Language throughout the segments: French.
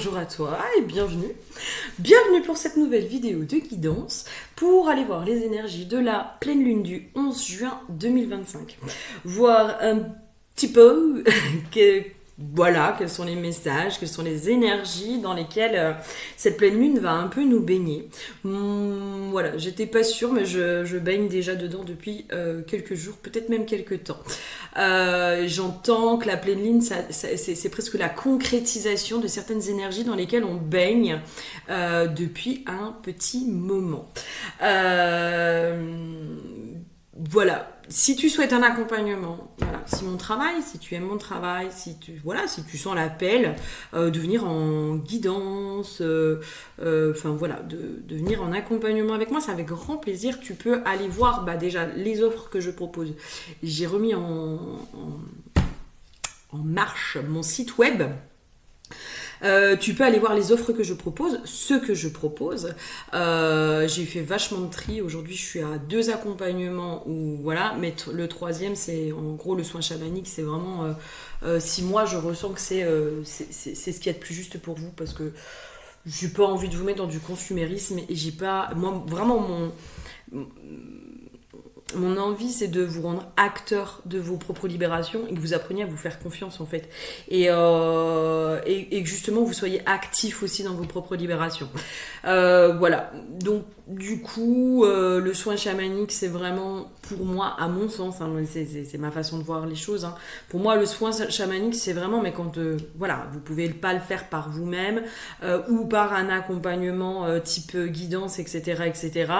bonjour à toi et bienvenue. Bienvenue pour cette nouvelle vidéo de guidance pour aller voir les énergies de la pleine lune du 11 juin 2025. Voir un petit peu quels sont les messages, quelles sont les énergies dans lesquelles cette pleine lune va un peu nous baigner. Voilà, j'étais pas sûre, mais je baigne déjà dedans depuis quelques jours, peut-être même quelques temps. J'entends que la pleine lune, c'est presque la concrétisation de certaines énergies dans lesquelles on baigne depuis un petit moment. Voilà. Si tu souhaites un accompagnement, voilà, si tu aimes mon travail, si tu sens l'appel de venir en guidance, de venir en accompagnement avec moi, c'est avec grand plaisir. Tu peux aller voir déjà les offres que je propose. J'ai remis en marche mon site web. Tu peux aller voir les offres que je propose, ce que je propose. J'ai fait vachement de tri. Aujourd'hui, je suis à 2 accompagnements mais le 3e, c'est en gros le soin chamanique. C'est vraiment si moi je ressens que c'est ce qu'il y a de plus juste pour vous, parce que j'ai pas envie de vous mettre dans du consumérisme et j'ai pas, moi vraiment mon envie, c'est de vous rendre acteur de vos propres libérations et que vous appreniez à vous faire confiance en fait. Et que justement vous soyez actif aussi dans vos propres libérations. Voilà. Donc du coup, le soin chamanique, c'est vraiment, pour moi, à mon sens, c'est ma façon de voir les choses. Pour moi, le soin chamanique, c'est vraiment, mais quand vous pouvez pas le faire par vous-même ou par un accompagnement type guidance, etc., etc.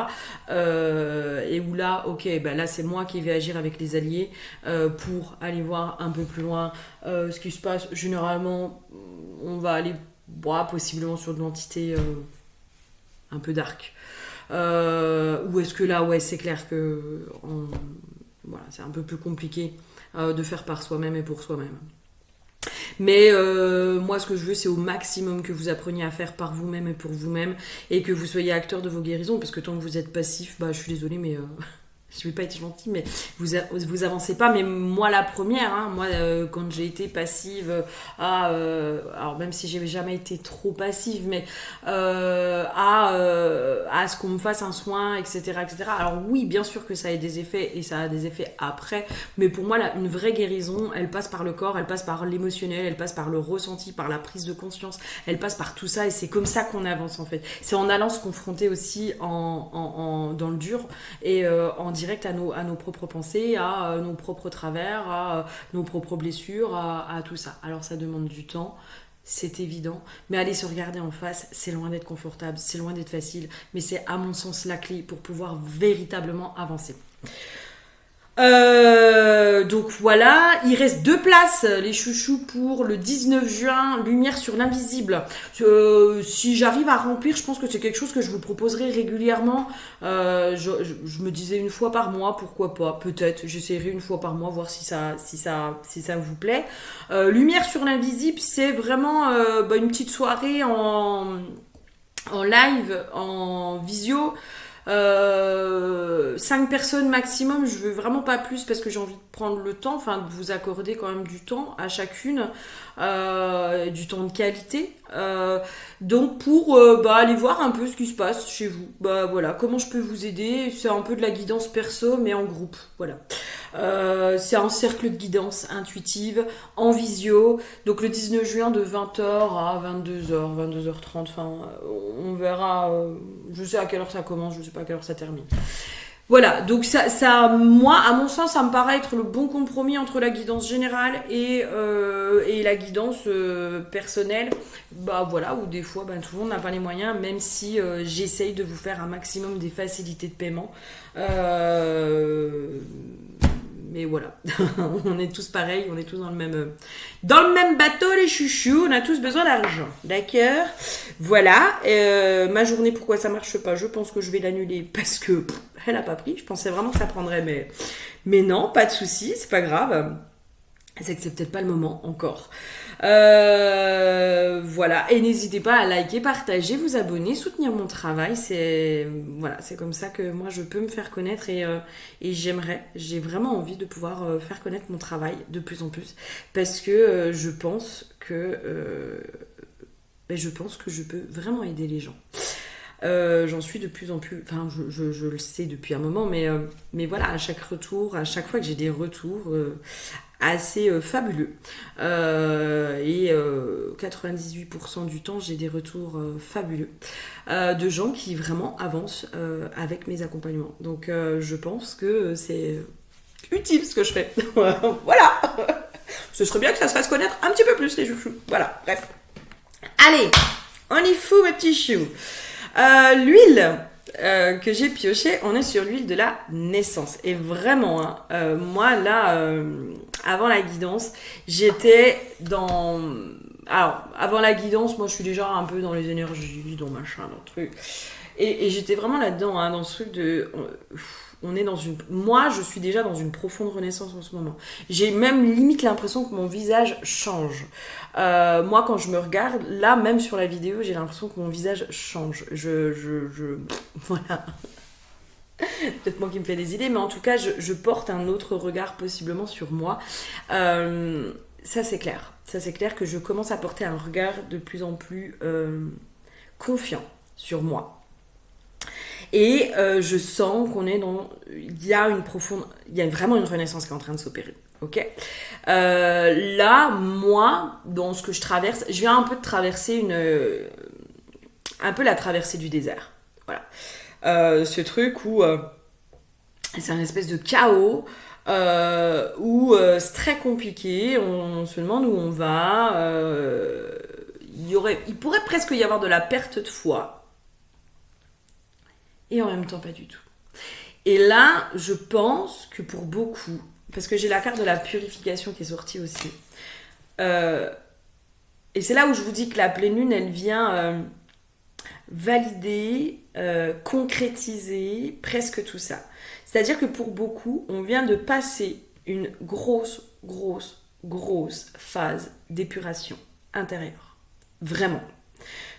Et où là, là c'est moi qui vais agir avec les alliés pour aller voir un peu plus loin ce qui se passe. Généralement, on va aller possiblement sur de l'entité un peu dark. Ou est-ce que là, c'est clair que c'est un peu plus compliqué de faire par soi-même et pour soi-même. Mais moi, ce que je veux, c'est au maximum que vous appreniez à faire par vous-même et pour vous-même, et que vous soyez acteur de vos guérisons, parce que tant que vous êtes passif, je suis désolée, mais je vais pas être gentille, mais vous avancez pas. Mais moi, la première, quand j'ai été passive, alors même si j'ai jamais été trop passive, mais à ce qu'on me fasse un soin, etc., etc. Alors oui, bien sûr que ça a des effets, et ça a des effets après, mais pour moi, une vraie guérison, elle passe par le corps, elle passe par l'émotionnel, elle passe par le ressenti, par la prise de conscience, elle passe par tout ça, et c'est comme ça qu'on avance en fait. C'est en allant se confronter aussi dans le dur, et en direct à nos propres pensées, à nos propres travers, à nos propres blessures, à tout ça. Alors ça demande du temps, c'est évident, mais aller se regarder en face, c'est loin d'être confortable, c'est loin d'être facile, mais c'est à mon sens la clé pour pouvoir véritablement avancer. Donc voilà, il reste 2 places, les chouchous, pour le 19 juin, lumière sur l'invisible. Si j'arrive à remplir, je pense que c'est quelque chose que je vous proposerai régulièrement. Je me disais 1 fois par mois, pourquoi pas, peut-être, j'essaierai 1 fois par mois, voir si ça vous plaît. Lumière sur l'invisible, c'est vraiment une petite soirée en live, en visio. 5 personnes maximum, je veux vraiment pas plus, parce que j'ai envie de prendre le temps, de vous accorder quand même du temps à chacune, du temps de qualité, donc pour aller voir un peu ce qui se passe chez vous, voilà, comment je peux vous aider. C'est un peu de la guidance perso mais en groupe, voilà. C'est un cercle de guidance intuitive en visio, donc le 19 juin de 20h à 22h, 22h30, on verra, je sais à quelle heure ça commence, je sais pas à quelle heure ça termine. Voilà, donc ça, moi, à mon sens, ça me paraît être le bon compromis entre la guidance générale et la guidance personnelle. Où des fois, tout le monde n'a pas les moyens, même si j'essaye de vous faire un maximum des facilités de paiement. Mais voilà, on est tous pareils, on est tous dans le même bateau, les chouchous, on a tous besoin d'argent, d'accord? Voilà, ma journée, pourquoi ça marche pas? Je pense que je vais l'annuler parce que elle a pas pris, je pensais vraiment que ça prendrait, mais non, pas de souci, c'est pas grave, c'est que c'est peut-être pas le moment encore. Voilà, et n'hésitez pas à liker, partager, vous abonner, soutenir mon travail. C'est comme ça que moi je peux me faire connaître, et j'ai vraiment envie de pouvoir faire connaître mon travail de plus en plus, parce que je pense que ben, je pense que je peux vraiment aider les gens. J'en suis de plus en plus, enfin je le sais depuis un moment, mais voilà, à chaque retour, à chaque fois que j'ai des retours assez fabuleux, et 98% du temps j'ai des retours fabuleux de gens qui vraiment avancent avec mes accompagnements. Donc je pense que c'est utile ce que je fais. Voilà. Ce serait bien que ça se fasse connaître un petit peu plus les chouchous. Voilà, bref. Allez, on y fout mes petits choux. L'huile que j'ai piochée, on est sur l'huile de la naissance. Et vraiment, hein, moi là, avant la guidance, j'étais dans... Alors, avant la guidance, moi je suis déjà un peu dans les énergies, dans machin, dans le truc. Et j'étais vraiment là-dedans, hein, dans ce truc de... On est dans une... Moi, je suis déjà dans une profonde renaissance en ce moment. J'ai même limite l'impression que mon visage change. Moi, quand je me regarde, là, même sur la vidéo, j'ai l'impression que mon visage change. Voilà. Peut-être moi qui me fais des idées, mais en tout cas, je porte un autre regard possiblement sur moi. Ça, c'est clair. Ça, c'est clair que je commence à porter un regard de plus en plus confiant sur moi. Et je sens qu'on est dans... Il y a vraiment une renaissance qui est en train de s'opérer. Ok. Là, moi, dans ce que je traverse, je viens un peu de traverser un peu la traversée du désert. Voilà. Ce truc où c'est un espèce de chaos, où c'est très compliqué, on se demande où on va. Il pourrait presque y avoir de la perte de foi. Et en même temps, pas du tout. Et là, je pense que pour beaucoup, parce que j'ai la carte de la purification qui est sortie aussi, et c'est là où je vous dis que la pleine lune, elle vient valider, concrétiser presque tout ça. C'est-à-dire que pour beaucoup, on vient de passer une grosse phase d'épuration intérieure. Vraiment.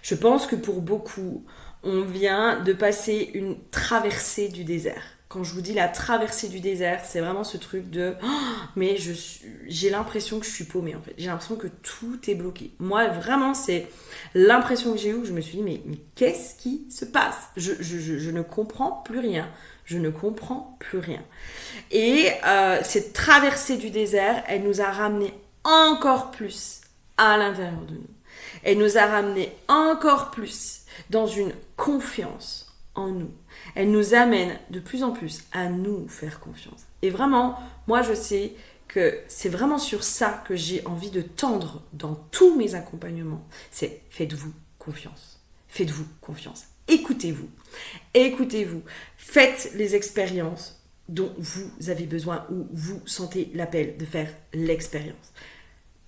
Je pense que pour beaucoup, on vient de passer une traversée du désert. Quand je vous dis la traversée du désert, c'est vraiment ce truc de mais j'ai l'impression que je suis paumée en fait. J'ai l'impression que tout est bloqué. Moi, vraiment, c'est l'impression que j'ai eue. Je me suis dit, mais qu'est-ce qui se passe ? Je ne comprends plus rien. Je ne comprends plus rien. Et cette traversée du désert, elle nous a ramené encore plus à l'intérieur de nous. Elle nous a ramené encore plus dans une confiance en nous. Elle nous amène de plus en plus à nous faire confiance. Et vraiment, moi je sais que c'est vraiment sur ça que j'ai envie de tendre dans tous mes accompagnements. C'est faites-vous confiance. Faites-vous confiance. Écoutez-vous. Écoutez-vous. Faites les expériences dont vous avez besoin ou vous sentez l'appel de faire l'expérience.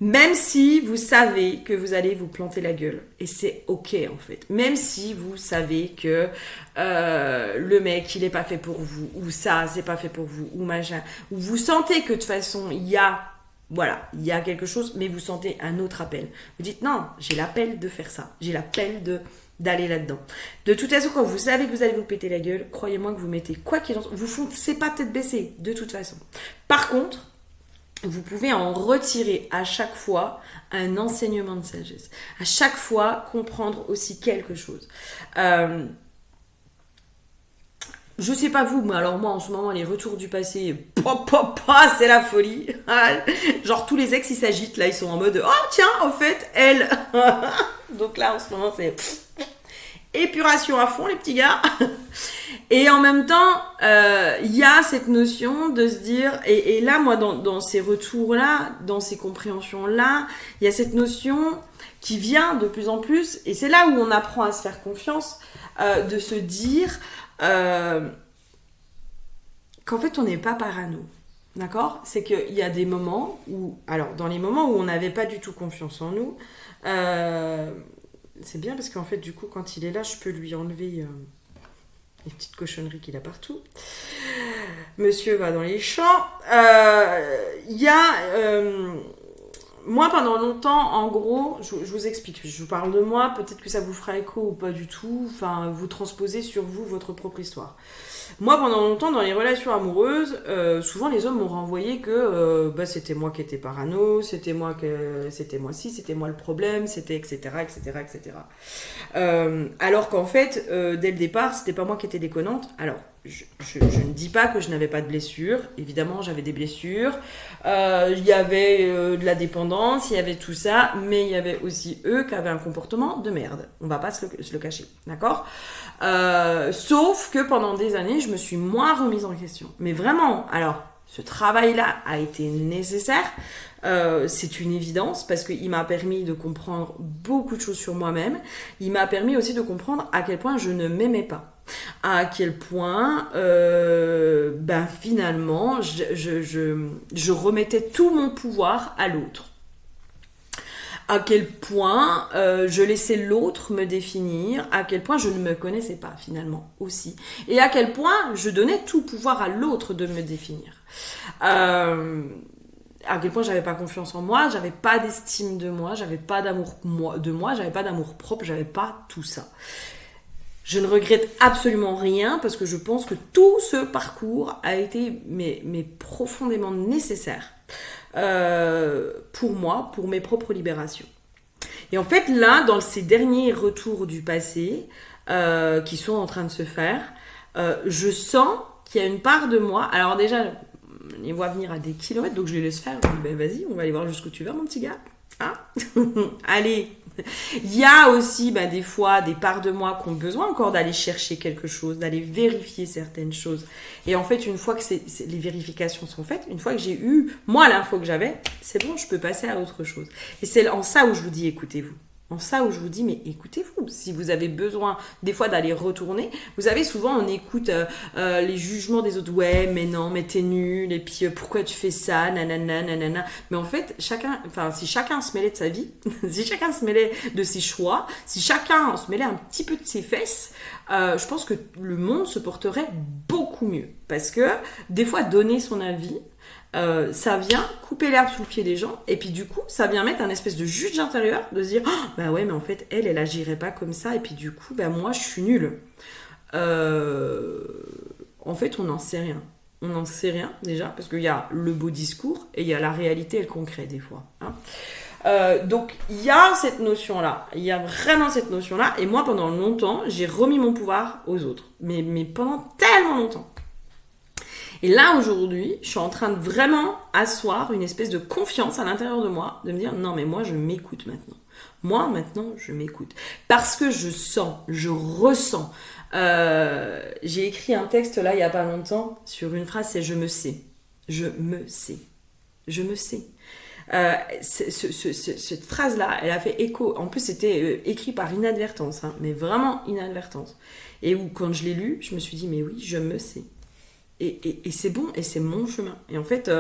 Même si vous savez que vous allez vous planter la gueule. Et c'est ok en fait. Même si vous savez que le mec, il n'est pas fait pour vous. Ou ça, c'est pas fait pour vous. Ou machin. Ou vous sentez que de toute façon, il y a quelque chose. Mais vous sentez un autre appel. Vous dites non, j'ai l'appel de faire ça. J'ai l'appel d'aller là-dedans. De toute façon, quand vous savez que vous allez vous péter la gueule, croyez-moi que vous mettez quoi qu'il en soit. Vous foncez pas tête baissée. De toute façon. Par contre... vous pouvez en retirer à chaque fois un enseignement de sagesse. À chaque fois, comprendre aussi quelque chose. Je sais pas vous, mais alors moi en ce moment, les retours du passé, c'est la folie. Genre tous les ex, ils s'agitent, là, ils sont en mode « Oh tiens, en fait, elle !» Donc là, en ce moment, c'est épuration à fond, les petits gars. Et en même temps, il y a cette notion de se dire, et là, moi, dans ces retours-là, dans ces compréhensions-là, il y a cette notion qui vient de plus en plus, et c'est là où on apprend à se faire confiance, de se dire qu'en fait, on n'est pas parano. D'accord ? C'est qu'il y a des moments où, alors, dans les moments où on n'avait pas du tout confiance en nous, c'est bien parce qu'en fait, du coup, quand il est là, je peux lui enlever les petites cochonneries qu'il a partout. Monsieur va dans les champs. Il y a moi, pendant longtemps, en gros, je vous explique. Je vous parle de moi, peut-être que ça vous fera écho ou pas du tout. Enfin, vous transposez sur vous votre propre histoire. Moi, pendant longtemps, dans les relations amoureuses, souvent les hommes m'ont renvoyé que c'était moi qui étais parano, c'était moi ci, c'était moi le problème, c'était etc., etc., etc. Alors qu'en fait, dès le départ, c'était pas moi qui étais déconnante. Alors, je ne dis pas que je n'avais pas de blessures. Évidemment, j'avais des blessures. Il y avait de la dépendance, il y avait tout ça, mais il y avait aussi eux qui avaient un comportement de merde. On va pas se le cacher, d'accord? Sauf que pendant des années, je me suis moins remise en question. Mais vraiment, alors, ce travail-là a été nécessaire. C'est une évidence parce qu'il m'a permis de comprendre beaucoup de choses sur moi-même. Il m'a permis aussi de comprendre à quel point je ne m'aimais pas. À quel point, finalement, je remettais tout mon pouvoir à l'autre. À quel point je laissais l'autre me définir, à quel point je ne me connaissais pas finalement aussi. Et à quel point je donnais tout pouvoir à l'autre de me définir. À quel point j'avais pas confiance en moi, j'avais pas d'estime de moi, j'avais pas d'amour de moi, j'avais pas d'amour propre, j'avais pas tout ça. Je ne regrette absolument rien parce que je pense que tout ce parcours a été mais profondément nécessaire pour moi, pour mes propres libérations. Et en fait, là, dans ces derniers retours du passé qui sont en train de se faire, je sens qu'il y a une part de moi. Alors déjà, les voit venir à des kilomètres, donc je les laisse faire. Je dis, vas-y, on va aller voir jusqu'où tu vas, mon petit gars. Hein. Allez. Il y a aussi des fois des parts de moi qui ont besoin encore d'aller chercher quelque chose, d'aller vérifier certaines choses. Et en fait, une fois que les vérifications sont faites, une fois que j'ai eu, moi, l'info que j'avais, c'est bon, je peux passer à autre chose. Et c'est en ça où je vous dis, écoutez-vous. En ça où je vous dis, mais écoutez-vous, si vous avez besoin des fois d'aller retourner, vous savez, souvent on écoute les jugements des autres, ouais, mais non, mais t'es nul, et puis pourquoi tu fais ça, nanana, nanana. Mais en fait, si chacun se mêlait de sa vie, si chacun se mêlait de ses choix, si chacun se mêlait un petit peu de ses fesses, je pense que le monde se porterait beaucoup mieux. Parce que des fois, donner son avis, ça vient couper l'herbe sous le pied des gens et puis du coup ça vient mettre un espèce de juge intérieur de se dire ouais mais en fait elle agirait pas comme ça et puis du coup moi je suis nulle. En fait on n'en sait rien déjà parce qu'il y a le beau discours et il y a la réalité et le concret des fois hein. Donc il y a cette notion là, il y a vraiment cette notion là et moi pendant longtemps j'ai remis mon pouvoir aux autres mais pendant tellement longtemps. Et là, aujourd'hui, je suis en train de vraiment asseoir une espèce de confiance à l'intérieur de moi, de me dire, non, mais moi, je m'écoute maintenant. Moi, maintenant, je m'écoute. Parce que je sens, je ressens. J'ai écrit un texte, là, il n'y a pas longtemps, sur une phrase, c'est « je me sais ». Je me sais. Je me sais. Cette phrase-là, elle a fait écho. En plus, c'était écrit par inadvertance, hein, mais vraiment inadvertance. Et où, quand je l'ai lu, je me suis dit, mais oui, je me sais. Et c'est bon, et c'est mon chemin. Et en fait,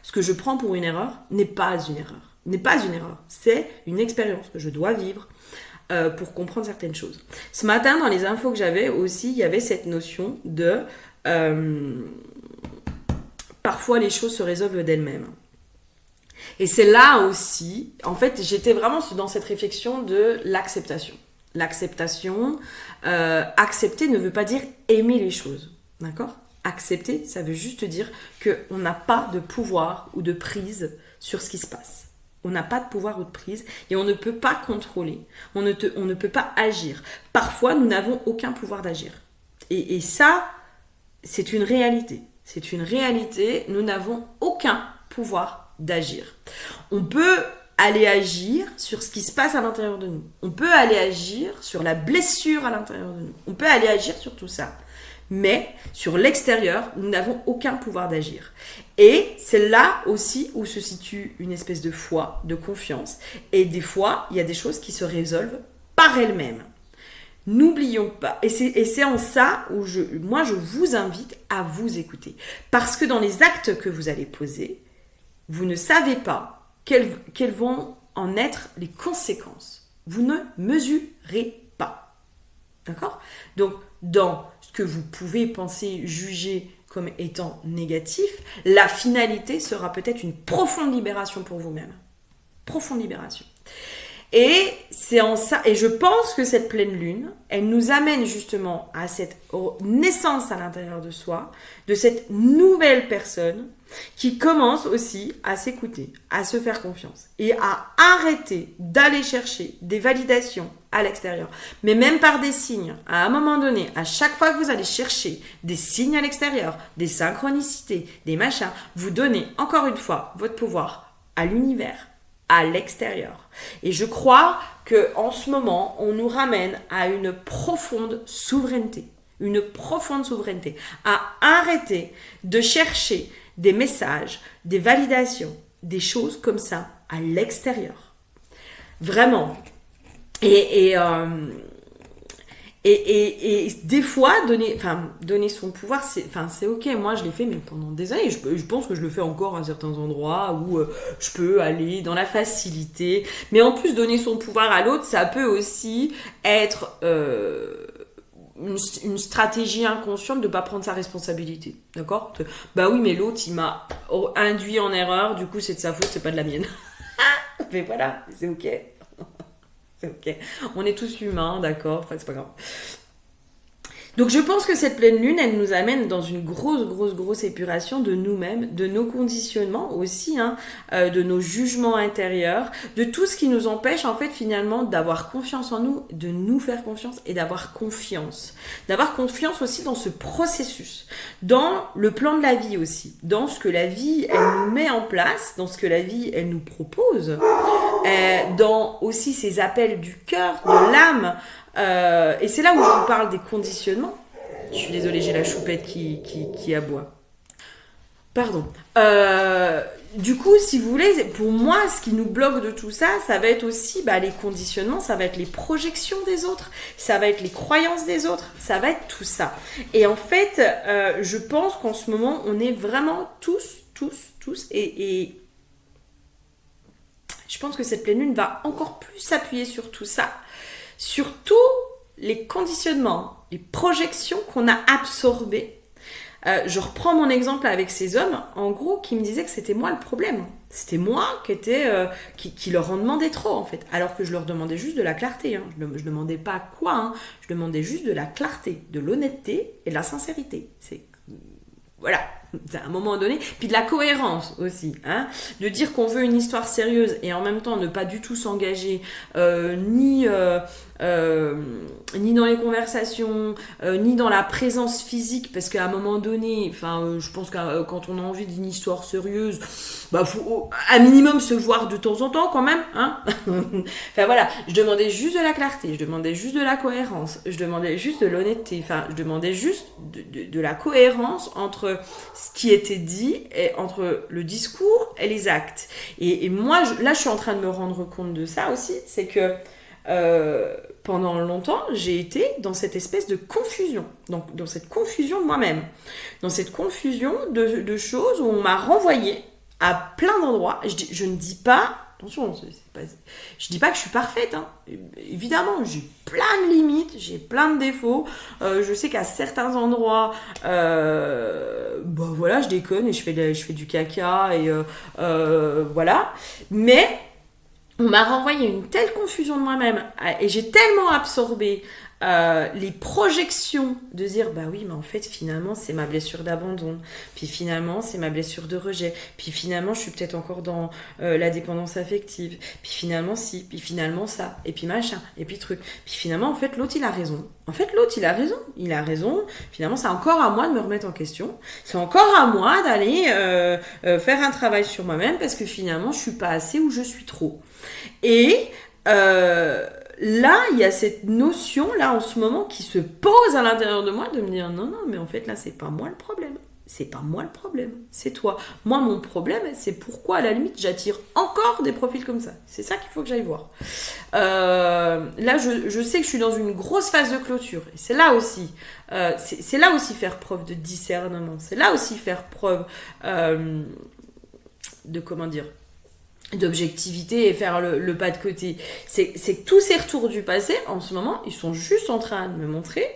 ce que je prends pour une erreur n'est pas une erreur. N'est pas une erreur. C'est une expérience que je dois vivre pour comprendre certaines choses. Ce matin, dans les infos que j'avais aussi, il y avait cette notion de parfois les choses se résolvent d'elles-mêmes. Et c'est là aussi, en fait, j'étais vraiment dans cette réflexion de l'acceptation. L'acceptation, accepter ne veut pas dire aimer les choses, d'accord ? Accepter, ça veut juste dire qu'on n'a pas de pouvoir ou de prise sur ce qui se passe. On n'a pas de pouvoir ou de prise et on ne peut pas contrôler. On ne peut pas agir. Parfois, nous n'avons aucun pouvoir d'agir. Et ça, c'est une réalité. C'est une réalité. Nous n'avons aucun pouvoir d'agir. On peut aller agir sur ce qui se passe à l'intérieur de nous. On peut aller agir sur la blessure à l'intérieur de nous. On peut aller agir sur tout ça. Mais sur l'extérieur, nous n'avons aucun pouvoir d'agir. Et c'est là aussi où se situe une espèce de foi, de confiance. Et des fois, il y a des choses qui se résolvent par elles-mêmes. N'oublions pas, et c'est en ça où moi je vous invite à vous écouter. Parce que dans les actes que vous allez poser, vous ne savez pas quelles vont en être les conséquences. Vous ne mesurez pas. D'accord ? Donc, dans ce que vous pouvez penser, juger comme étant négatif, la finalité sera peut-être une profonde libération pour vous-même. profonde libération. Et c'est en ça, et je pense que cette pleine lune, elle nous amène justement à cette naissance à l'intérieur de soi, de cette nouvelle personne qui commence aussi à s'écouter, à se faire confiance et à arrêter d'aller chercher des validations à l'extérieur. Mais même par des signes, à un moment donné, à chaque fois que vous allez chercher des signes à l'extérieur, des synchronicités, des machins, vous donnez encore une fois votre pouvoir à l'univers, à l'extérieur. Et je crois que en ce moment, on nous ramène à une profonde souveraineté, à arrêter de chercher des messages, des validations, des choses comme ça à l'extérieur. Vraiment. Et des fois, donner son pouvoir, c'est ok. Moi, je l'ai fait, mais pendant des années. Je pense que je le fais encore à certains endroits où je peux aller dans la facilité. Mais en plus, donner son pouvoir à l'autre, ça peut aussi être une stratégie inconsciente de ne pas prendre sa responsabilité. D'accord ? Bah oui, mais l'autre, il m'a induit en erreur. Du coup, c'est de sa faute, c'est pas de la mienne. Mais voilà, c'est ok. Ok, on est tous humains, d'accord, enfin c'est pas grave. Donc je pense que cette pleine lune, elle nous amène dans une grosse épuration de nous-mêmes, de nos conditionnements aussi, de nos jugements intérieurs, de tout ce qui nous empêche en fait finalement d'avoir confiance en nous, de nous faire confiance et d'avoir confiance. D'avoir confiance aussi dans ce processus, dans le plan de la vie aussi, dans ce que la vie, elle nous met en place, dans ce que la vie, elle nous propose, dans aussi ces appels du cœur, de l'âme. Et c'est là où je vous parle des conditionnements. Je suis désolée, j'ai la choupette qui aboie. Pardon. Du coup, si vous voulez, pour moi, ce qui nous bloque de tout ça, ça va être aussi les conditionnements, ça va être les projections des autres, ça va être les croyances des autres, ça va être tout ça. Et en fait, je pense qu'en ce moment, on est vraiment tous, et je pense que cette pleine lune va encore plus s'appuyer sur tout ça, sur tous les conditionnements, les projections qu'on a absorbées. Je reprends mon exemple avec ces hommes, en gros, qui me disaient que c'était moi le problème. C'était moi qui leur en demandais trop, en fait. Alors que je leur demandais juste de la clarté. Je demandais pas quoi, je demandais juste de la clarté, de l'honnêteté et de la sincérité. Voilà, à un moment donné, puis de la cohérence aussi, de dire qu'on veut une histoire sérieuse et en même temps ne pas du tout s'engager ni dans les conversations, ni dans la présence physique, parce qu'à un moment donné, je pense que quand on a envie d'une histoire sérieuse, faut à minimum se voir de temps en temps quand même, Enfin voilà, je demandais juste de la clarté, je demandais juste de la cohérence, je demandais juste de l'honnêteté, je demandais juste de la cohérence entre ce qui était dit, et entre le discours et les actes. Et moi, là, je suis en train de me rendre compte de ça aussi, c'est que pendant longtemps, j'ai été dans cette espèce de confusion, donc dans cette confusion de moi-même, dans cette confusion de choses où on m'a renvoyée à plein d'endroits. Je ne dis pas, attention, je dis pas que je suis parfaite, évidemment, j'ai plein de limites, j'ai plein de défauts, je sais qu'à certains endroits, voilà, je déconne et je fais du caca, et voilà, mais on m'a renvoyé une telle confusion de moi-même et j'ai tellement absorbé les projections de dire oui, mais en fait finalement c'est ma blessure d'abandon, puis finalement c'est ma blessure de rejet, puis finalement je suis peut-être encore dans la dépendance affective, puis finalement si, puis finalement ça, et puis machin, et puis truc, puis finalement en fait l'autre il a raison, finalement c'est encore à moi de me remettre en question, c'est encore à moi d'aller faire un travail sur moi-même, parce que finalement je suis pas assez ou je suis trop. Et là, il y a cette notion, là, en ce moment, qui se pose à l'intérieur de moi, de me dire, non, mais en fait, là, c'est pas moi le problème. C'est pas moi le problème, c'est toi. Moi, mon problème, c'est pourquoi, à la limite, j'attire encore des profils comme ça. C'est ça qu'il faut que j'aille voir. Là, je sais que je suis dans une grosse phase de clôture. Et c'est là aussi, c'est là aussi faire preuve de discernement. C'est là aussi faire preuve d'objectivité et faire le pas de côté. C'est que tous ces retours du passé, en ce moment, ils sont juste en train de me montrer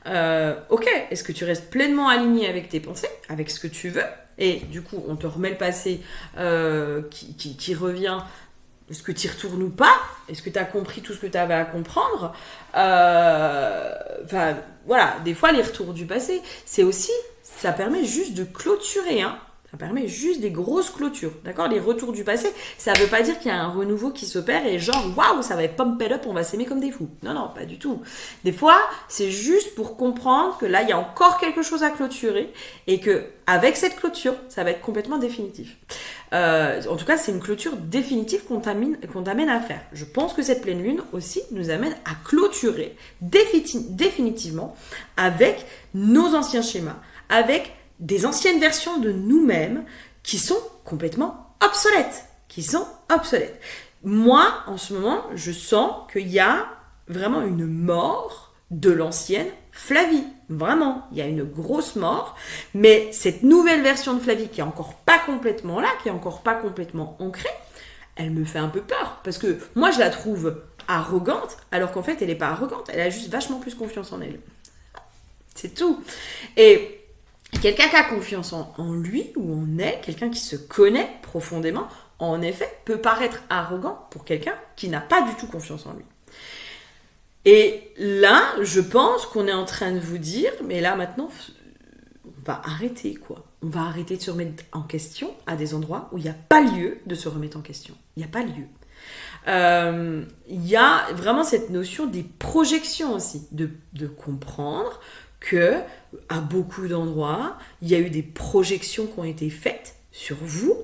ok, est-ce que tu restes pleinement aligné avec tes pensées, avec ce que tu veux, et du coup on te remet le passé qui revient est-ce que tu y retournes ou pas? Est-ce que tu as compris tout ce que tu avais à comprendre? Enfin, voilà, des fois, les retours du passé, c'est aussi, ça permet juste de clôturer, hein. Ça permet juste des grosses clôtures, d'accord? Les retours du passé, ça veut pas dire qu'il y a un renouveau qui s'opère et genre, waouh, ça va être pumped up, on va s'aimer comme des fous. Non, non, pas du tout. Des fois, c'est juste pour comprendre que là, il y a encore quelque chose à clôturer et que avec cette clôture, ça va être complètement définitif. En tout cas, c'est une clôture définitive qu'on t'amène à faire. Je pense que cette pleine lune aussi nous amène à clôturer définitivement avec nos anciens schémas, avec des anciennes versions de nous-mêmes qui sont complètement obsolètes. Moi, en ce moment, je sens qu'il y a vraiment une mort de l'ancienne Flavie. Vraiment, il y a une grosse mort. Mais cette nouvelle version de Flavie qui est encore pas complètement là, qui est encore pas complètement ancrée, elle me fait un peu peur. Parce que moi, je la trouve arrogante, alors qu'en fait, elle n'est pas arrogante. Elle a juste vachement plus confiance en elle. C'est tout. Et quelqu'un qui a confiance en lui ou en elle, quelqu'un qui se connaît profondément, en effet, peut paraître arrogant pour quelqu'un qui n'a pas du tout confiance en lui. Et là, je pense qu'on est en train de vous dire, mais là maintenant, on va arrêter quoi. On va arrêter de se remettre en question à des endroits où il n'y a pas lieu de se remettre en question. Il n'y a pas lieu. Il y a vraiment cette notion des projections aussi, de comprendre que à beaucoup d'endroits, il y a eu des projections qui ont été faites sur vous,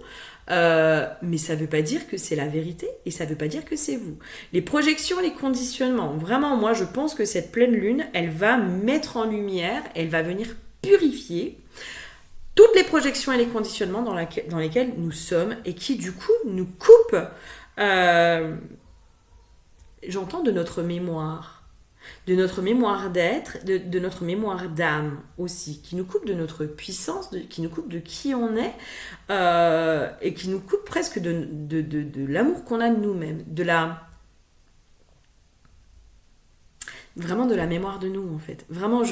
mais ça ne veut pas dire que c'est la vérité et ça ne veut pas dire que c'est vous. Les projections, les conditionnements, vraiment, moi je pense que cette pleine lune, elle va mettre en lumière, elle va venir purifier toutes les projections et les conditionnements dans lesquels nous sommes et qui du coup nous coupent, j'entends, de notre mémoire d'être, de notre mémoire d'âme aussi, qui nous coupe de notre puissance, qui nous coupe de qui on est, et qui nous coupe presque de l'amour qu'on a de nous-mêmes, vraiment de la mémoire de nous en fait. Vraiment,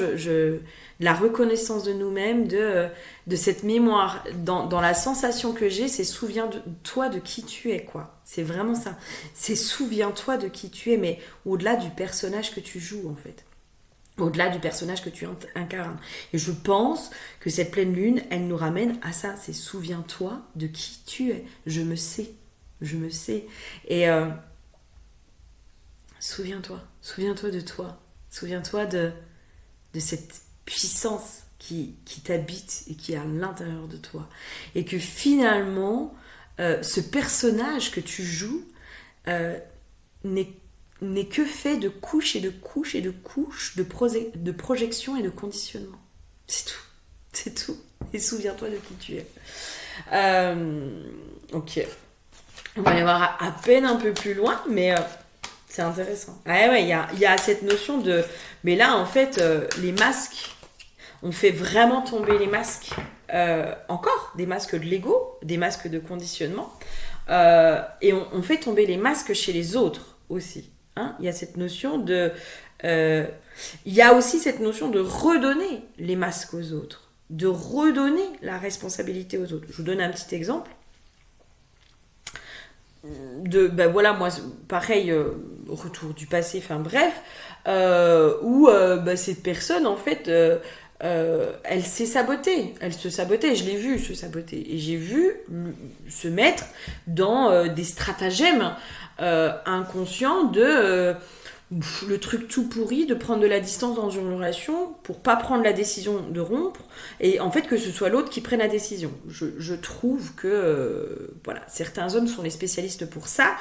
la reconnaissance de nous-mêmes, de cette mémoire, dans la sensation que j'ai, c'est souviens-toi de qui tu es, quoi. C'est vraiment ça. C'est souviens-toi de qui tu es, mais au-delà du personnage que tu joues en fait. Au-delà du personnage que tu incarnes. Et je pense que cette pleine lune, elle nous ramène à ça. C'est souviens-toi de qui tu es. Je me sais. Et souviens-toi de toi. Souviens-toi de cette puissance qui t'habite et qui est à l'intérieur de toi. Et que finalement, ce personnage que tu joues n'est que fait de couches et de couches et de couches de projections et de conditionnements. C'est tout. Et souviens-toi de qui tu es. Ok. On va y avoir à peine un peu plus loin, mais c'est intéressant. Ouais, il y a cette notion de... Mais là, en fait, les masques, on fait vraiment tomber les masques. Encore des masques de l'ego, des masques de conditionnement. Et on fait tomber les masques chez les autres aussi. Hein, il y a cette notion de... il y a aussi cette notion de redonner les masques aux autres. De redonner la responsabilité aux autres. Je vous donne un petit exemple. Voilà, moi pareil, retour du passé, enfin bref, où cette personne en fait elle s'est sabotée, elle se sabotait, je l'ai vu se saboter et j'ai vu se mettre dans des stratagèmes inconscients de le truc tout pourri, de prendre de la distance dans une relation pour pas prendre la décision de rompre et en fait que ce soit l'autre qui prenne la décision. Je trouve que voilà, certains hommes sont les spécialistes pour ça,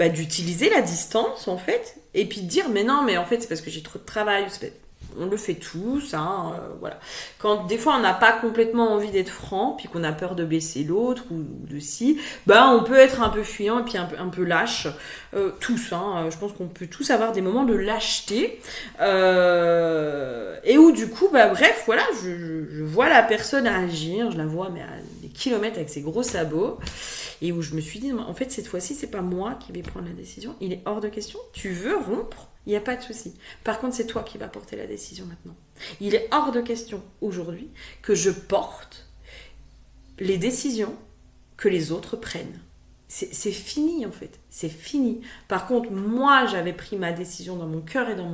d'utiliser la distance en fait et puis de dire mais non mais en fait c'est parce que j'ai trop de travail, on le fait tous, hein, voilà. Quand des fois on n'a pas complètement envie d'être franc, puis qu'on a peur de blesser l'autre ou de si, on peut être un peu fuyant et puis un peu lâche, tous. Hein, je pense qu'on peut tous avoir des moments de lâcheté, et où du coup, bref, voilà, je vois la personne agir, je la vois mais à des kilomètres avec ses gros sabots, et où je me suis dit, en fait cette fois-ci c'est pas moi qui vais prendre la décision, il est hors de question, tu veux rompre, il n'y a pas de souci. Par contre, c'est toi qui vas porter la décision maintenant. Il est hors de question aujourd'hui que je porte les décisions que les autres prennent. C'est fini en fait, c'est fini. Par contre, moi j'avais pris ma décision dans mon cœur et dans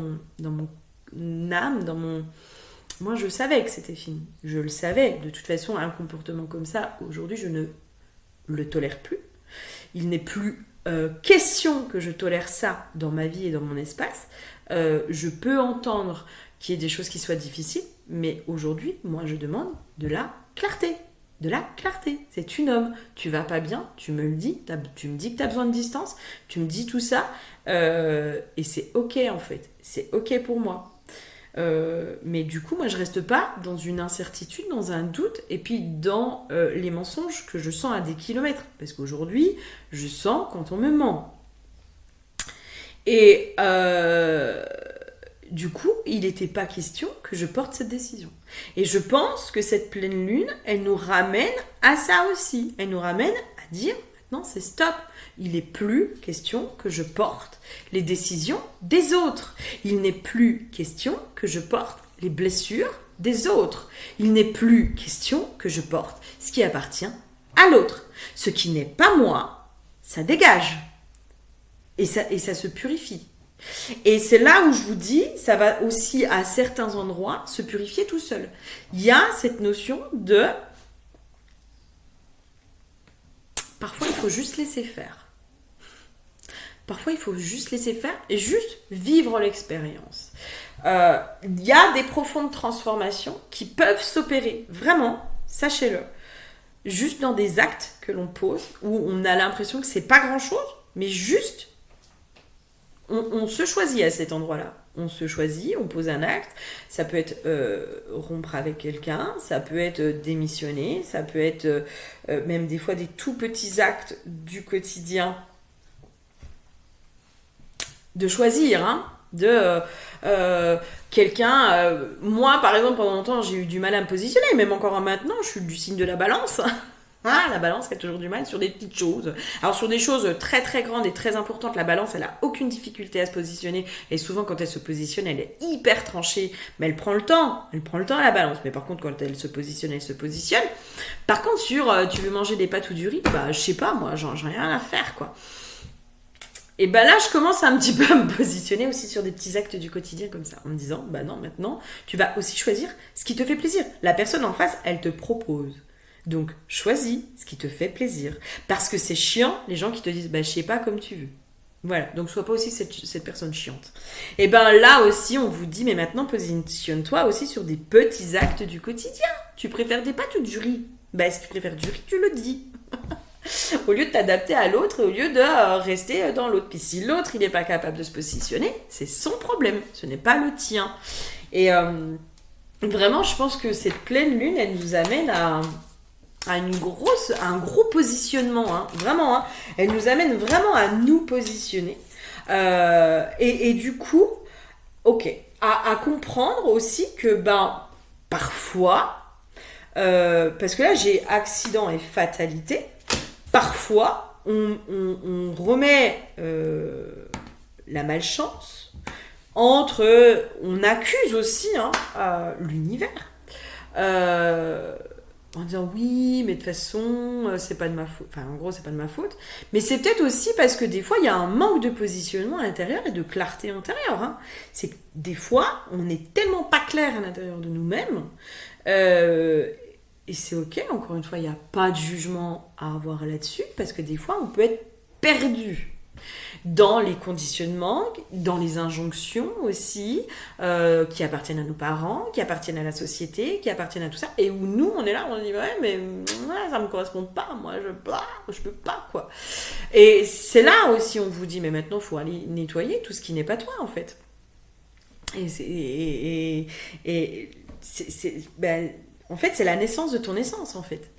mon âme, moi je savais que c'était fini. Je le savais. De toute façon, un comportement comme ça, aujourd'hui je ne le tolère plus. Il n'est plus question que je tolère ça dans ma vie et dans mon espace. Je peux entendre qu'il y ait des choses qui soient difficiles, mais aujourd'hui, moi je demande de la clarté. De la clarté. C'est une homme. Tu vas pas bien, tu me le dis, tu me dis que tu as besoin de distance, tu me dis tout ça, et c'est ok en fait. C'est ok pour moi. Mais du coup, moi je reste pas dans une incertitude, dans un doute, et puis dans les mensonges que je sens à des kilomètres. Parce qu'aujourd'hui, je sens quand on me ment. Et du coup, il n'était pas question que je porte cette décision. Et je pense que cette pleine lune, elle nous ramène à ça aussi. Elle nous ramène à dire, maintenant c'est stop. Il n'est plus question que je porte les décisions des autres. Il n'est plus question que je porte les blessures des autres. Il n'est plus question que je porte ce qui appartient à l'autre. Ce qui n'est pas moi, ça dégage. Et ça se purifie. Et c'est là où je vous dis, ça va aussi à certains endroits se purifier tout seul. Il y a cette notion de... Parfois, il faut juste laisser faire. Parfois, il faut juste laisser faire et juste vivre l'expérience. Il y a des profondes transformations qui peuvent s'opérer, vraiment, sachez-le, juste dans des actes que l'on pose, où on a l'impression que c'est pas grand-chose, mais juste... On se choisit à cet endroit-là. On se choisit, on pose un acte. Ça peut être rompre avec quelqu'un, ça peut être démissionner, ça peut être même des fois des tout petits actes du quotidien. De choisir, hein, de quelqu'un... moi, par exemple, pendant longtemps, j'ai eu du mal à me positionner, même encore maintenant, je suis du signe de la balance. Ah, la balance qui a toujours du mal sur des petites choses. Alors sur des choses très très grandes et très importantes, la balance elle a aucune difficulté à se positionner, et souvent quand elle se positionne elle est hyper tranchée, mais elle prend le temps la balance. Mais par contre quand elle se positionne, elle se positionne. Par contre sur tu veux manger des pâtes ou du riz, bah je sais pas moi, j'ai rien à faire quoi. Et ben là je commence un petit peu à me positionner aussi sur des petits actes du quotidien comme ça, en me disant bah non, maintenant tu vas aussi choisir ce qui te fait plaisir. La personne en face elle te propose. Donc, choisis ce qui te fait plaisir. Parce que c'est chiant, les gens qui te disent, bah, je sais pas comme tu veux. Voilà, donc sois pas aussi cette personne chiante. Et ben là aussi, on vous dit, mais maintenant, positionne-toi aussi sur des petits actes du quotidien. Tu préfères des pâtes ou du riz? Bah, si tu préfères du riz, tu le dis. Au lieu de t'adapter à l'autre, au lieu de rester dans l'autre. Puis si l'autre, il n'est pas capable de se positionner, c'est son problème, ce n'est pas le tien. Et vraiment, je pense que cette pleine lune, elle nous amène à un gros positionnement, hein, vraiment, hein. Elle nous amène vraiment à nous positionner. Et du coup, ok, à comprendre aussi que, ben, parfois, parce que là, j'ai accident et fatalité, parfois, on remet la malchance entre... On accuse aussi hein, l'univers. En disant oui, mais de toute façon, c'est pas de ma faute. Enfin, en gros, c'est pas de ma faute. Mais c'est peut-être aussi parce que des fois, il y a un manque de positionnement à l'intérieur et de clarté intérieure. Hein. C'est que des fois, on n'est tellement pas clair à l'intérieur de nous-mêmes. Et c'est ok, encore une fois, il n'y a pas de jugement à avoir là-dessus. Parce que des fois, on peut être perdu dans les conditionnements, dans les injonctions aussi, qui appartiennent à nos parents, qui appartiennent à la société, qui appartiennent à tout ça, et où nous, on est là, on dit, ouais, mais ouais, ça me correspond pas, moi, je peux pas, quoi. Et c'est là aussi, on vous dit, mais maintenant, il faut aller nettoyer tout ce qui n'est pas toi, en fait. Ben, en fait, c'est la naissance de ton essence, en fait.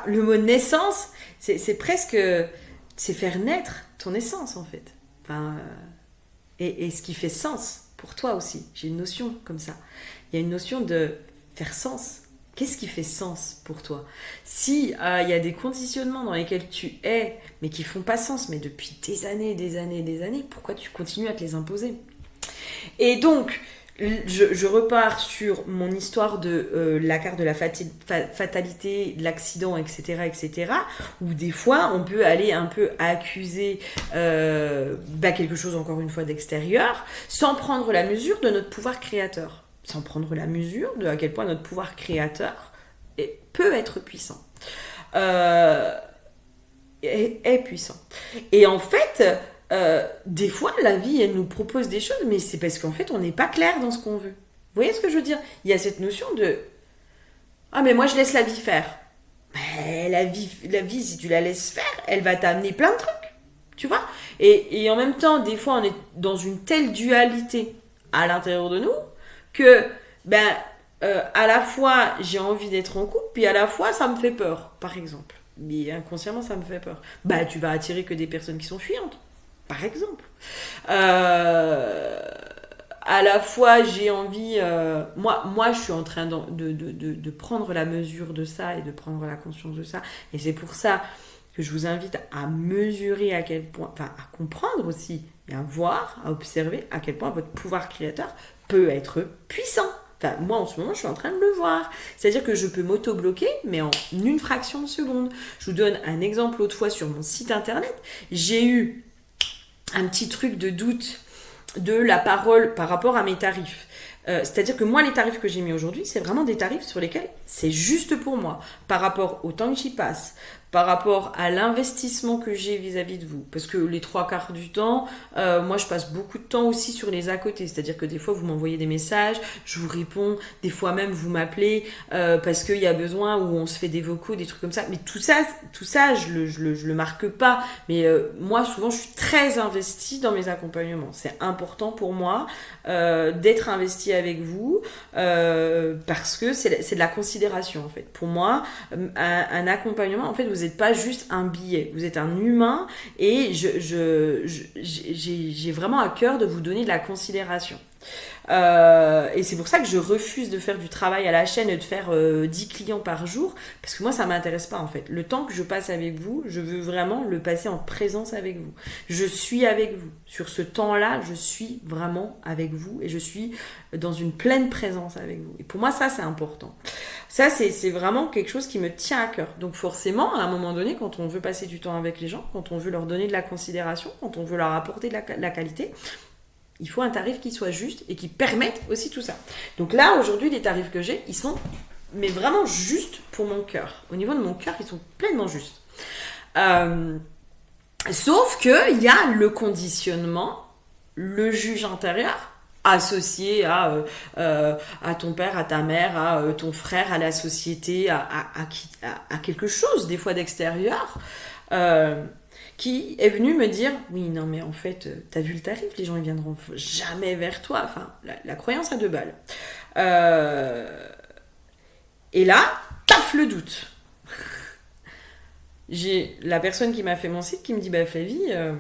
Le mot naissance, c'est presque... C'est faire naître ton essence, en fait. Enfin, et ce qui fait sens pour toi aussi. J'ai une notion comme ça. Il y a une notion de faire sens. Qu'est-ce qui fait sens pour toi? Si il y a des conditionnements dans lesquels tu es, mais qui font pas sens, mais depuis des années, pourquoi tu continues à te les imposer? Et donc, je repars sur mon histoire de la carte de la fatalité, de l'accident, etc., où des fois, on peut aller un peu accuser quelque chose, encore une fois, d'extérieur, sans prendre la mesure de notre pouvoir créateur. Sans prendre la mesure de à quel point notre pouvoir créateur peut être puissant. Est puissant. Et en fait... des fois, la vie, elle nous propose des choses, mais c'est parce qu'en fait, on n'est pas clair dans ce qu'on veut. Vous voyez ce que je veux dire? Il y a cette notion de « Ah, mais moi, je laisse la vie faire. » Mais la vie, si tu la laisses faire, elle va t'amener plein de trucs. Tu vois? Et en même temps, des fois, on est dans une telle dualité à l'intérieur de nous que, à la fois, j'ai envie d'être en couple, puis à la fois, ça me fait peur, par exemple. Mais inconsciemment, ça me fait peur. Tu vas attirer que des personnes qui sont fuyantes. Par exemple. À la fois, j'ai envie... moi, je suis en train de prendre la mesure de ça et de prendre la conscience de ça. Et c'est pour ça que je vous invite à mesurer à quel point... Enfin, à comprendre aussi, et à voir, à observer à quel point votre pouvoir créateur peut être puissant. Enfin, moi, en ce moment, je suis en train de le voir. C'est-à-dire que je peux m'auto-bloquer, mais en une fraction de seconde. Je vous donne un exemple l'autre fois sur mon site internet. J'ai eu un petit truc de doute de la parole par rapport à mes tarifs. C'est-à-dire que moi, les tarifs que j'ai mis aujourd'hui, c'est vraiment des tarifs sur lesquels c'est juste pour moi, par rapport au temps que j'y passe, par rapport à l'investissement que j'ai vis-à-vis de vous. Parce que les 3/4 du temps, moi, je passe beaucoup de temps aussi sur les à côté. C'est-à-dire que des fois, vous m'envoyez des messages, je vous réponds, des fois même, vous m'appelez parce qu'il y a besoin, ou on se fait des vocaux, des trucs comme ça. Mais tout ça, je le marque pas. Mais moi, souvent, je suis très investie dans mes accompagnements. C'est important pour moi d'être investie avec vous parce que c'est de la considération, en fait. Pour moi, un accompagnement, en fait, vous n'êtes pas juste un billet, vous êtes un humain et j'ai vraiment à cœur de vous donner de la considération. Et c'est pour ça que je refuse de faire du travail à la chaîne et de faire 10 clients par jour, parce que moi ça m'intéresse pas en fait. Le temps que je passe avec vous, je veux vraiment le passer en présence avec vous. Je suis avec vous. Sur ce temps-là, je suis vraiment avec vous et je suis dans une pleine présence avec vous. Et pour moi ça c'est important. Ça c'est vraiment quelque chose qui me tient à cœur. Donc forcément, à un moment donné, quand on veut passer du temps avec les gens, quand on veut leur donner de la considération, quand on veut leur apporter de la qualité, il faut un tarif qui soit juste et qui permette aussi tout ça. Donc là, aujourd'hui, les tarifs que j'ai, ils sont mais vraiment justes pour mon cœur. Au niveau de mon cœur, ils sont pleinement justes. Sauf qu'il y a le conditionnement, le juge intérieur, associé à ton père, à ta mère, à ton frère, à la société, à quelque chose, des fois d'extérieur, qui est venu me dire « Oui, non, mais en fait, t'as vu le tarif, les gens ils viendront jamais vers toi. » Enfin, la croyance à 2 balles. Et là, paf, le doute. J'ai la personne qui m'a fait mon site qui me dit « Flavie, je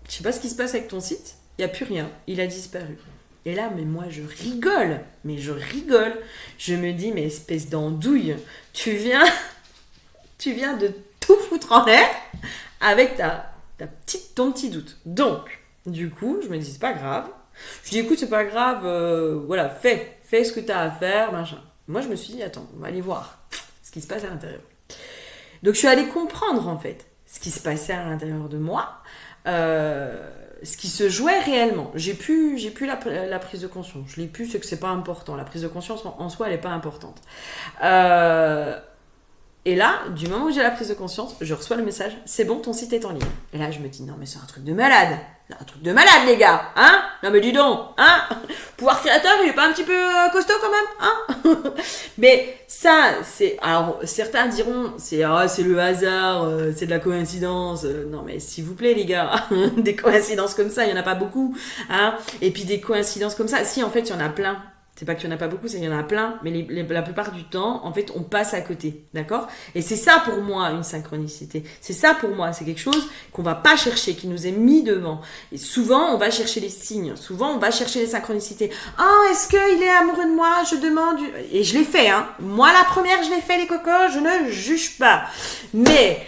sais pas ce qui se passe avec ton site, il n'y a plus rien, il a disparu. » Et là, mais moi, je rigole. Je me dis « Mais espèce d'andouille, tu viens de tout foutre en l'air avec ton petit doute. » Donc, du coup, je me dis, c'est pas grave. Je dis, écoute, c'est pas grave, voilà, fais ce que t'as à faire, machin. Moi, je me suis dit, attends, on va aller voir ce qui se passe à l'intérieur. Donc, je suis allée comprendre, en fait, ce qui se passait à l'intérieur de moi, ce qui se jouait réellement. J'ai plus la prise de conscience. Je l'ai plus, c'est que c'est pas important. La prise de conscience, en soi, elle est pas importante. Et là, du moment où j'ai la prise de conscience, je reçois le message, c'est bon, ton site est en ligne. Et là, je me dis, non, mais c'est un truc de malade. C'est un truc de malade, les gars. Hein? Non, mais dis donc. Hein? Pouvoir créateur, il est pas un petit peu costaud quand même? Hein? Mais ça, c'est... Alors, certains diront, c'est le hasard, c'est de la coïncidence. Non, mais s'il vous plaît, les gars, des coïncidences comme ça, il y en a pas beaucoup. Hein? Et puis des coïncidences comme ça, si, en fait, il y en a plein. C'est pas qu'il y en a pas beaucoup, c'est qu'il y en a plein, mais la plupart du temps, en fait, on passe à côté, d'accord? Et c'est ça pour moi, une synchronicité. C'est ça pour moi, c'est quelque chose qu'on va pas chercher, qui nous est mis devant. Et souvent, on va chercher les signes, souvent, on va chercher les synchronicités. Oh, est-ce qu'il est amoureux de moi? Je demande... Et je l'ai fait, hein. Moi, la première, je l'ai fait, les cocos, je ne juge pas. Mais,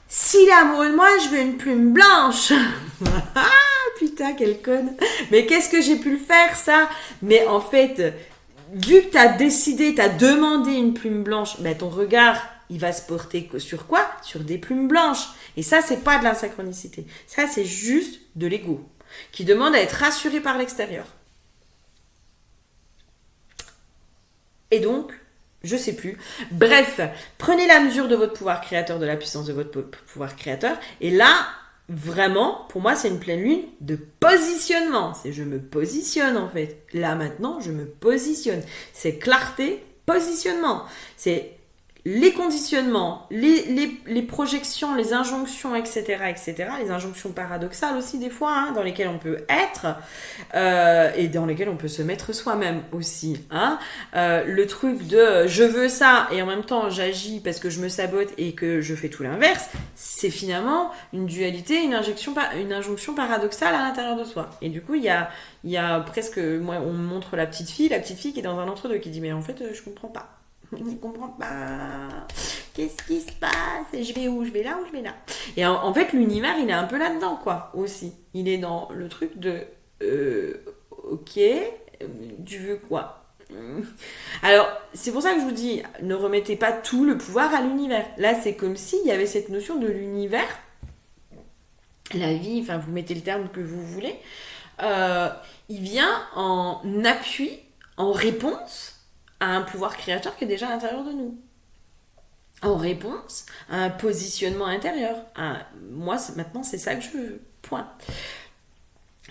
s'il est amoureux de moi, je veux une plume blanche. putain, quelle conne. Mais qu'est-ce que j'ai pu le faire, ça? Mais en fait, vu que t'as décidé, t'as demandé une plume blanche, ben ton regard, il va se porter sur quoi? Sur des plumes blanches. Et ça, c'est pas de l'insynchronicité. Ça, c'est juste de l'ego qui demande à être rassuré par l'extérieur. Et donc, je sais plus. Bref, prenez la mesure de votre pouvoir créateur, de la puissance de votre pouvoir créateur. Et là, vraiment, pour moi, c'est une pleine lune de positionnement. C'est je me positionne en fait. Là maintenant, je me positionne. C'est clarté, positionnement. C'est les conditionnements, les projections, les injonctions, etc., etc. Les injonctions paradoxales aussi des fois, hein, dans lesquelles on peut être et dans lesquelles on peut se mettre soi-même aussi. Hein. Le truc de je veux ça et en même temps j'agis parce que je me sabote et que je fais tout l'inverse, c'est finalement une dualité, une injonction paradoxale à l'intérieur de soi. Et du coup, il y a presque, moi, on me montre la petite fille qui est dans un entre-deux, qui dit mais en fait je comprends pas. Je ne comprends pas. Qu'est-ce qui se passe? Je vais où? Je vais là ou je vais là? Et en fait, l'univers, il est un peu là-dedans, quoi, aussi. Il est dans le truc de ok, tu veux quoi? Alors, c'est pour ça que je vous dis, ne remettez pas tout le pouvoir à l'univers. Là, c'est comme s'il y avait cette notion de l'univers, la vie, enfin, vous mettez le terme que vous voulez, il vient en appui, en réponse à un pouvoir créateur qui est déjà à l'intérieur de nous. En réponse à un positionnement intérieur. Moi, maintenant, c'est ça que je veux. Point.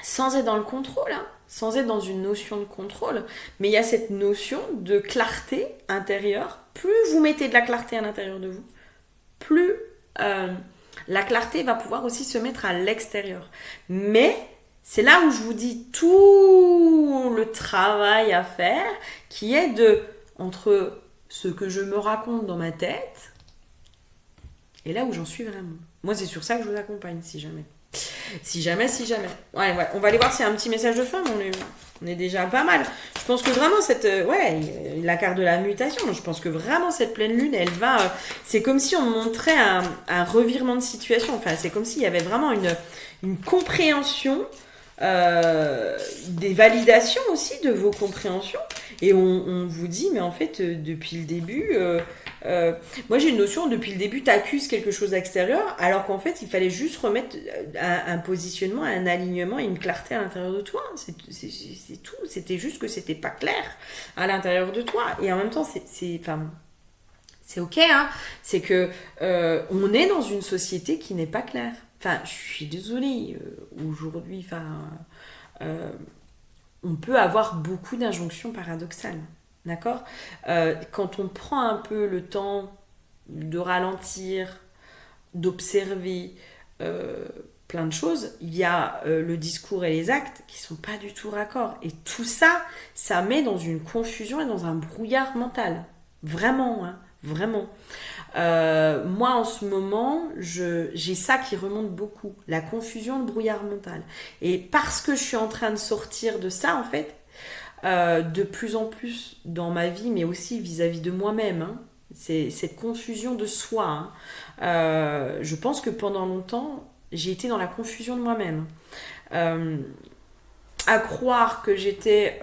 Sans être dans le contrôle, hein, sans être dans une notion de contrôle, mais il y a cette notion de clarté intérieure. Plus vous mettez de la clarté à l'intérieur de vous, plus la clarté va pouvoir aussi se mettre à l'extérieur. Mais c'est là où je vous dis tout le travail à faire, qui est entre ce que je me raconte dans ma tête et là où j'en suis vraiment. Moi, c'est sur ça que je vous accompagne, si jamais. Si jamais. Ouais, on va aller voir s'il y a un petit message de fin, mais on est déjà pas mal. Je pense que vraiment la carte de la mutation, je pense que vraiment cette pleine lune, elle va... c'est comme si on montrait un revirement de situation. Enfin, c'est comme s'il y avait vraiment une compréhension... des validations aussi de vos compréhensions et on vous dit mais en fait depuis le début moi j'ai une notion depuis le début t'accuses quelque chose d'extérieur alors qu'en fait il fallait juste remettre un positionnement, un alignement et une clarté à l'intérieur de toi, c'est tout, c'était juste que c'était pas clair à l'intérieur de toi et en même temps c'est ok hein, c'est que on est dans une société qui n'est pas claire. Enfin, je suis désolée, aujourd'hui, on peut avoir beaucoup d'injonctions paradoxales, d'accord? Quand on prend un peu le temps de ralentir, d'observer plein de choses, il y a le discours et les actes qui sont pas du tout raccords. Et tout ça, ça met dans une confusion et dans un brouillard mental. Vraiment, hein, vraiment. Moi en ce moment j'ai ça qui remonte beaucoup, la confusion, le brouillard mental, et parce que je suis en train de sortir de ça en fait de plus en plus dans ma vie mais aussi vis-à-vis de moi-même hein. C'est cette confusion de soi hein. Je pense que pendant longtemps j'ai été dans la confusion de moi-même à croire que j'étais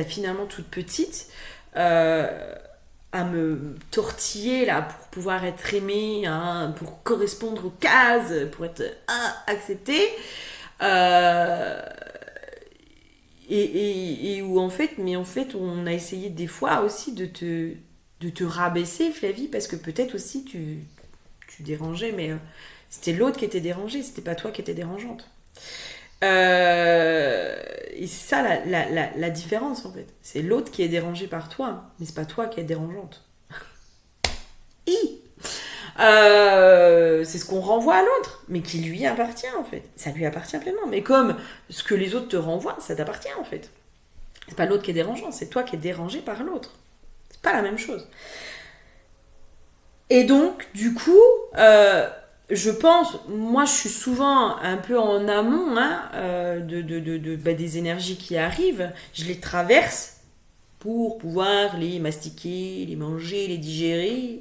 finalement toute petite à me tortiller là pour pouvoir être aimée, hein, pour correspondre aux cases, pour être acceptée, et où en fait on a essayé des fois aussi de te rabaisser Flavie parce que peut-être aussi tu dérangeais mais c'était l'autre qui était dérangé, c'était pas toi qui étais dérangeante. Et c'est ça la différence en fait. C'est l'autre qui est dérangé par toi, mais c'est pas toi qui est dérangeante. C'est ce qu'on renvoie à l'autre, mais qui lui appartient en fait. Ça lui appartient pleinement. Mais comme ce que les autres te renvoient, ça t'appartient en fait. C'est pas l'autre qui est dérangeant, c'est toi qui es dérangé par l'autre. C'est pas la même chose. Et donc, du coup, je pense, moi je suis souvent un peu en amont hein, des énergies qui arrivent, je les traverse pour pouvoir les mastiquer, les manger, les digérer,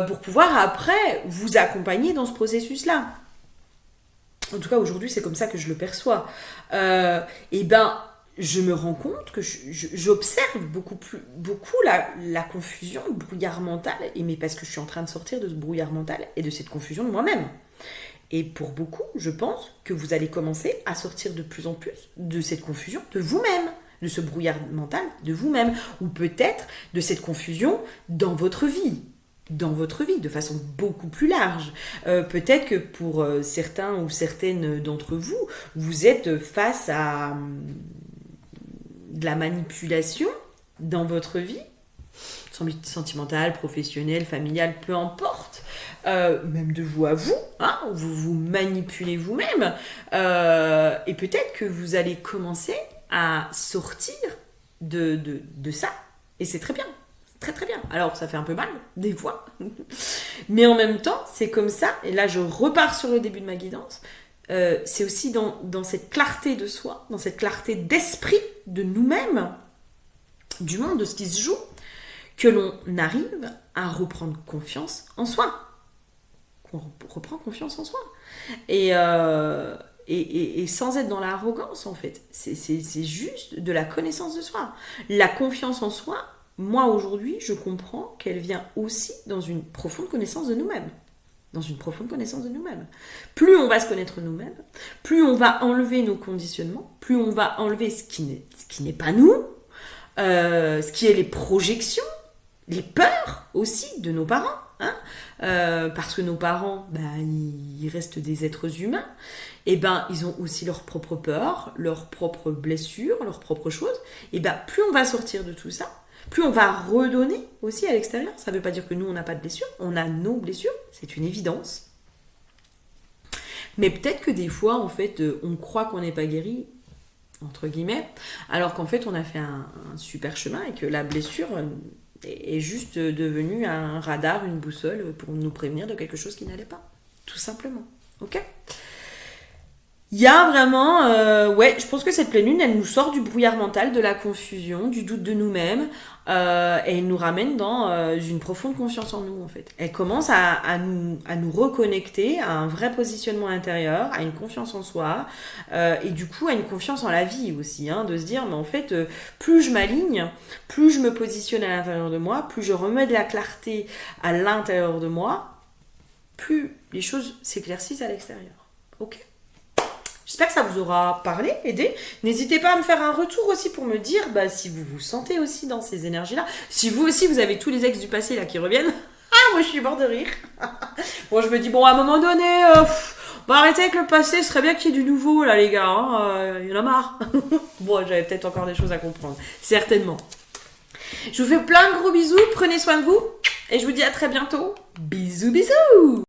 pour pouvoir après vous accompagner dans ce processus-là. en tout cas aujourd'hui c'est comme ça que je le perçois, et ben je me rends compte que j'observe beaucoup la confusion, le brouillard mental, mais parce que je suis en train de sortir de ce brouillard mental et de cette confusion de moi-même. Et pour beaucoup, je pense que vous allez commencer à sortir de plus en plus de cette confusion de vous-même, de ce brouillard mental de vous-même, ou peut-être de cette confusion dans votre vie, de façon beaucoup plus large. Peut-être que pour certains ou certaines d'entre vous, vous êtes face à de la manipulation dans votre vie, sentimentale, professionnelle, familiale, peu importe, même de vous à vous, hein, vous vous manipulez vous-même, et peut-être que vous allez commencer à sortir de ça, et c'est très bien, très très bien. Alors ça fait un peu mal, des fois, mais en même temps, c'est comme ça, et là je repars sur le début de ma guidance, c'est aussi dans cette clarté de soi, dans cette clarté d'esprit, de nous-mêmes, du monde, de ce qui se joue, que l'on arrive à reprendre confiance en soi. Qu'on reprend confiance en soi. Et sans être dans l'arrogance, en fait. C'est juste de la connaissance de soi. La confiance en soi, moi, aujourd'hui, je comprends qu'elle vient aussi dans une profonde connaissance de nous-mêmes. Dans une profonde connaissance de nous-mêmes. Plus on va se connaître nous-mêmes, plus on va enlever nos conditionnements, plus on va enlever ce qui n'est pas nous, ce qui est les projections, les peurs aussi de nos parents, hein, parce que nos parents, ils restent des êtres humains, et ils ont aussi leurs propres peurs, leurs propres blessures, leurs propres choses, et plus on va sortir de tout ça, plus on va redonner aussi à l'extérieur. Ça ne veut pas dire que nous on n'a pas de blessures, on a nos blessures, c'est une évidence. Mais peut-être que des fois, en fait, on croit qu'on n'est pas guéri, entre guillemets, alors qu'en fait on a fait un super chemin et que la blessure est juste devenue un radar, une boussole pour nous prévenir de quelque chose qui n'allait pas, tout simplement. Ok ? Il y a vraiment, je pense que cette pleine lune, elle nous sort du brouillard mental, de la confusion, du doute de nous-mêmes, et elle nous ramène dans une profonde confiance en nous, en fait. Elle commence à nous reconnecter à un vrai positionnement intérieur, à une confiance en soi, et du coup à une confiance en la vie aussi, hein, de se dire, mais en fait, plus je m'aligne, plus je me positionne à l'intérieur de moi, plus je remets de la clarté à l'intérieur de moi, plus les choses s'éclaircissent à l'extérieur. Ok ? J'espère que ça vous aura parlé, aidé. N'hésitez pas à me faire un retour aussi pour me dire si vous vous sentez aussi dans ces énergies-là. Si vous aussi, vous avez tous les ex du passé là qui reviennent. Moi je suis mort de rire. Bon, je me dis, à un moment donné, on va arrêter avec le passé, ce serait bien qu'il y ait du nouveau là les gars. Il y en a marre. Bon, j'avais peut-être encore des choses à comprendre. Certainement. Je vous fais plein de gros bisous, prenez soin de vous. Et je vous dis à très bientôt. Bisous bisous.